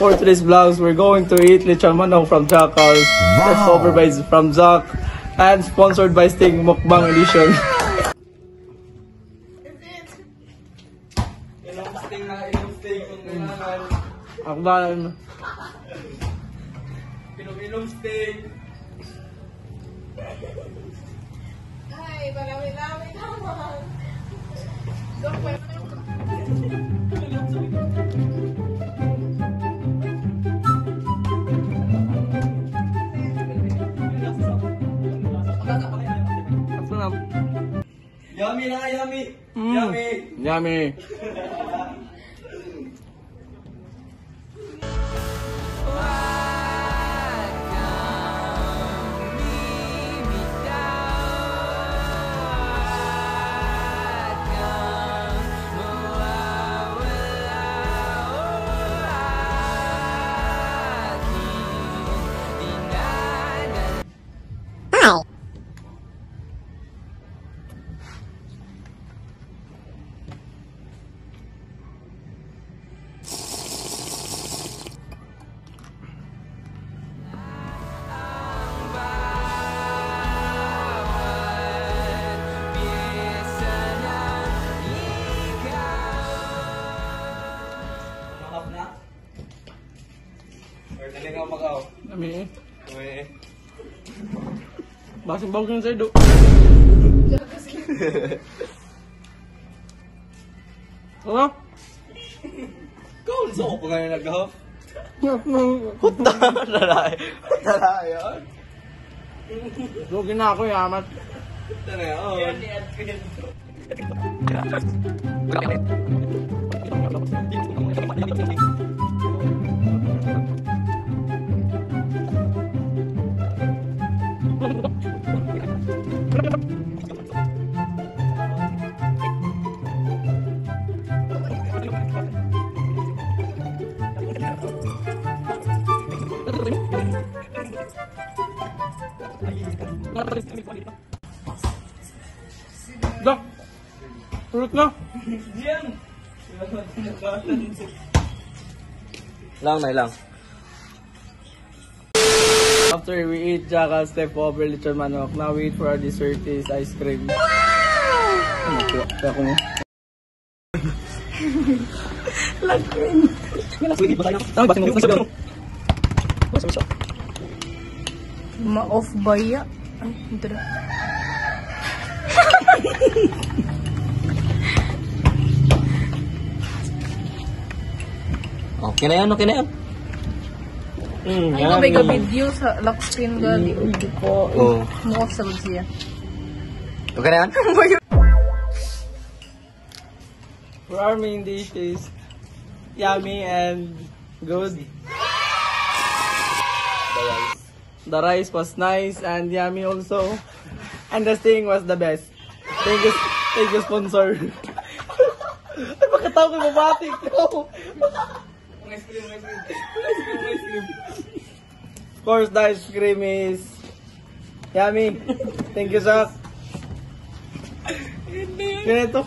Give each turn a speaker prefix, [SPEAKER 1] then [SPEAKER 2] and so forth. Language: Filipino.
[SPEAKER 1] For today's vlogs, we're going to eat lechon manok from Jackal's. That's supervised from Jack and sponsored by Sting Mukbang Edition. Inom Sting kung kailangan. Akbalan. Inom Sting.
[SPEAKER 2] Ay, marami-rami naman.
[SPEAKER 1] Yummy na, yummy! Yummy! Yummy! Dali nga magaw. Dami eh. Uy. Basing bawag yung sa'yo. Ano? Kaul sa ko ngayon nag-gaw. Huta! Lalay. Lalay yun. Lugin na ako yamat. Huta na yun. Dak! Urut na! Diyan! Lang na lang. After we eat Jackal step over lechon manok, now we eat for our dessert is ice cream. Ano po? Kaya ko mo. Lagkin!
[SPEAKER 2] Ma-off ba ya? Ay, ito na.
[SPEAKER 1] Okay na yan, okay na yan.
[SPEAKER 2] Ay, may ka-video sa lock screen gali. Hindi ko.
[SPEAKER 1] Oo.
[SPEAKER 2] Mo-off sa siya.
[SPEAKER 1] Okay na yan? For our main dish is yummy and good. The rice was nice and yummy also. And the sting was the best. Thank you sponsor. Ay, makataw ko mabatik. Ice cream. Of course, the ice cream is yummy. Thank you, Zach. Ganito.